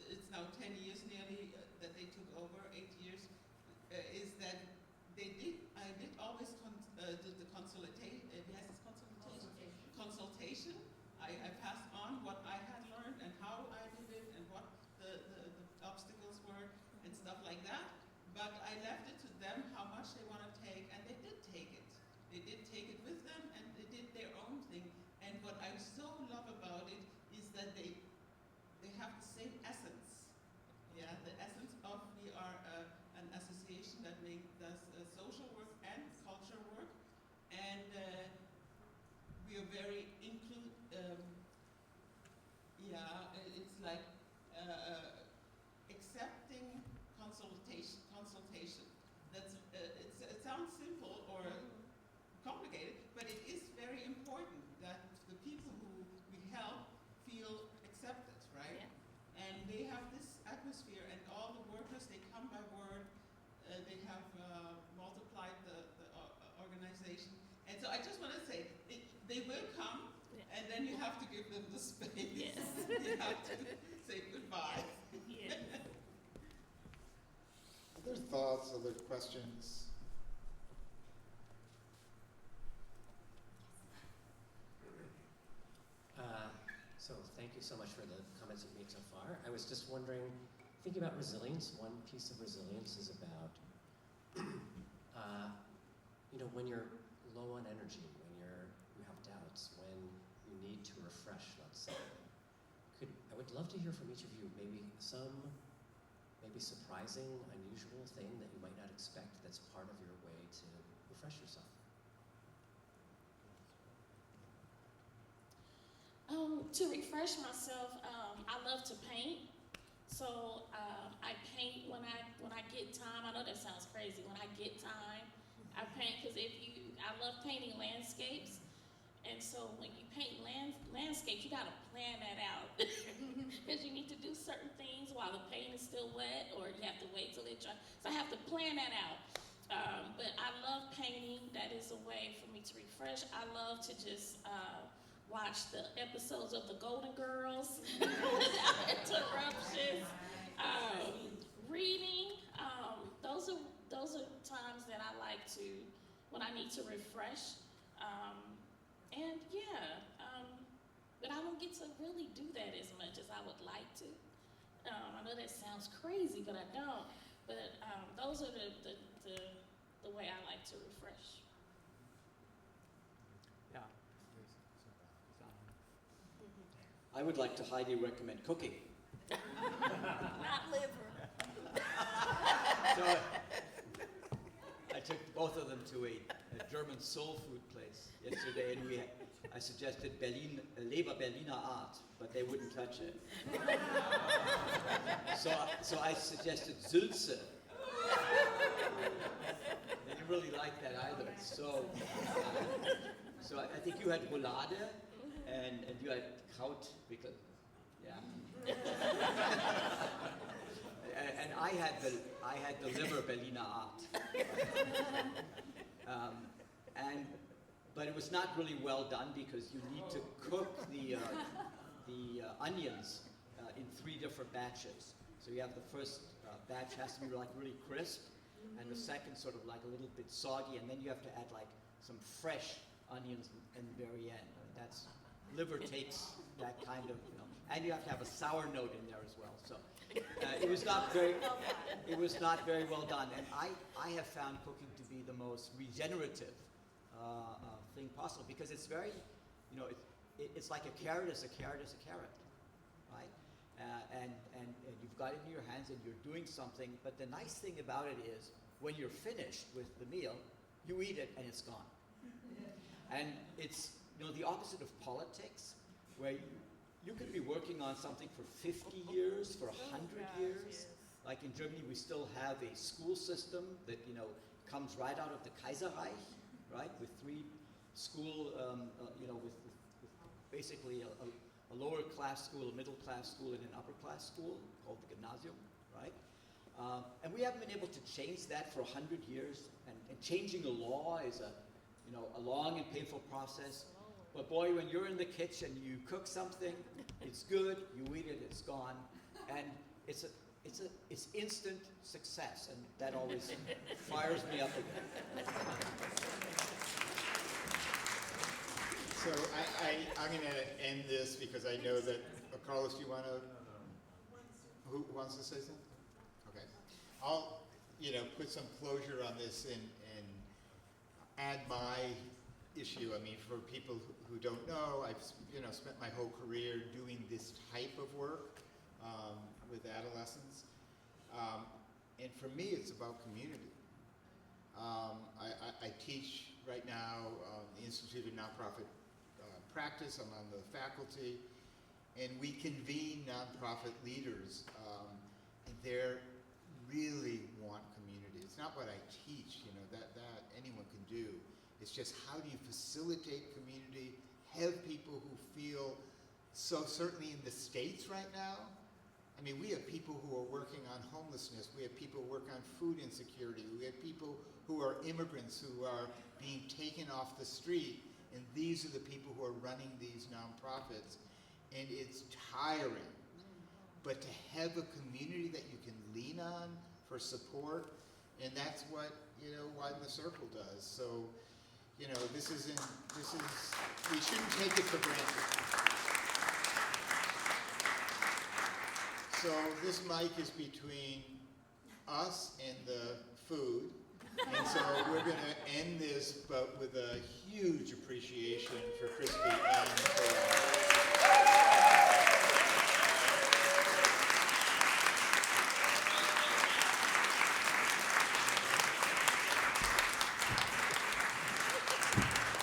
it's now 10 years nearly that they took over, 8 years, is that I did always do the consultation. Consultation. I passed on what I had learned and how I did it and what the obstacles were and stuff like that. But I left it to them how much they want to take, and they did take it. They did take it with them, and they did their own thing. And what I so love about it is that they have the same essence. Yeah, the essence of we are an association that does social work and culture work, and we are very it's like accepting consultation. That's it sounds simple or complicated, but it is very important that the people who we help feel accepted, right? Yeah. And they have this atmosphere, and all the workers, they come by word. They have multiplied the organization, and so I just want to say they will come. And then you have to give them the space. Yes. You have to say goodbye. Yes. Other thoughts, other questions? So thank you so much for the comments you've made so far. I was just wondering, thinking about resilience, one piece of resilience is about, when you're low on energy, when refresh, let's say. I would love to hear from each of you maybe some surprising, unusual thing that you might not expect that's part of your way to refresh yourself. To refresh myself, I love to paint. So I paint when I get time. I know that sounds crazy. When I get time, I paint because I love painting landscapes. And so when you paint landscapes, you gotta plan that out because you need to do certain things while the paint is still wet, or you have to wait till it dries. So I have to plan that out. But I love painting. That is a way for me to refresh. I love to just watch the episodes of the Golden Girls without interruptions. Reading. Those are times that I like to when I need to refresh. But I don't get to really do that as much as I would like to. I know that sounds crazy, but I don't. But those are the way I like to refresh. Yeah. I would like to highly recommend cooking. Not liver. So I took both of them to a German soul food place yesterday, and I suggested Leber Berliner Art, but they wouldn't touch it. So I suggested Sülze. They didn't really like that either. So I think you had Roulade, and you had Kraut, because, yeah. And I had the liver Berliner Art. But it was not really well done because you need to cook the onions in 3 different batches. So you have the first batch has to be like really crisp, and the second sort of like a little bit soggy, and then you have to add like some fresh onions in the very end. Liver takes that kind of, and you have to have a sour note in there as well. So it was not very well done, and I have found cooking to be the most regenerative thing possible, because it's very, it's like a carrot is a carrot is a carrot, right? And you've got it in your hands and you're doing something, but the nice thing about it is when you're finished with the meal, you eat it and it's gone. And it's, the opposite of politics, where you could be working on something for 50 years, for 100 years. Yes. Like in Germany, we still have a school system that, comes right out of the Kaiserreich, right? With 3 school, with basically a lower class school, a middle class school, and an upper class school called the Gymnasium, right? And we haven't been able to change that for 100 years. And changing a law is a long and painful process. But boy, when you're in the kitchen, you cook something, it's good, you eat it, it's gone, and it's instant success, and that always fires me up again. So I'm going to end this because I know that, Carlos, do you want to, who wants to say something? Okay. I'll, put some closure on this and add my issue. I mean, for people who don't know, I've, spent my whole career doing this type of work with adolescents. And for me, it's about community. I teach right now the Institute of Nonprofit Practice. I'm on the faculty, and we convene nonprofit leaders, and they really want community. It's not what I teach, that anyone can do. It's just how do you facilitate community, have people who feel, so certainly in the States right now, I mean, we have people who are working on homelessness, we have people who work on food insecurity, we have people who are immigrants who are being taken off the street, and these are the people who are running these nonprofits, and it's tiring. But to have a community that you can lean on for support, and that's what, Widen the Circle does. So, we shouldn't take it for granted. So this mic is between us and the food. And so we're going to end this, but with a huge appreciation for Kristi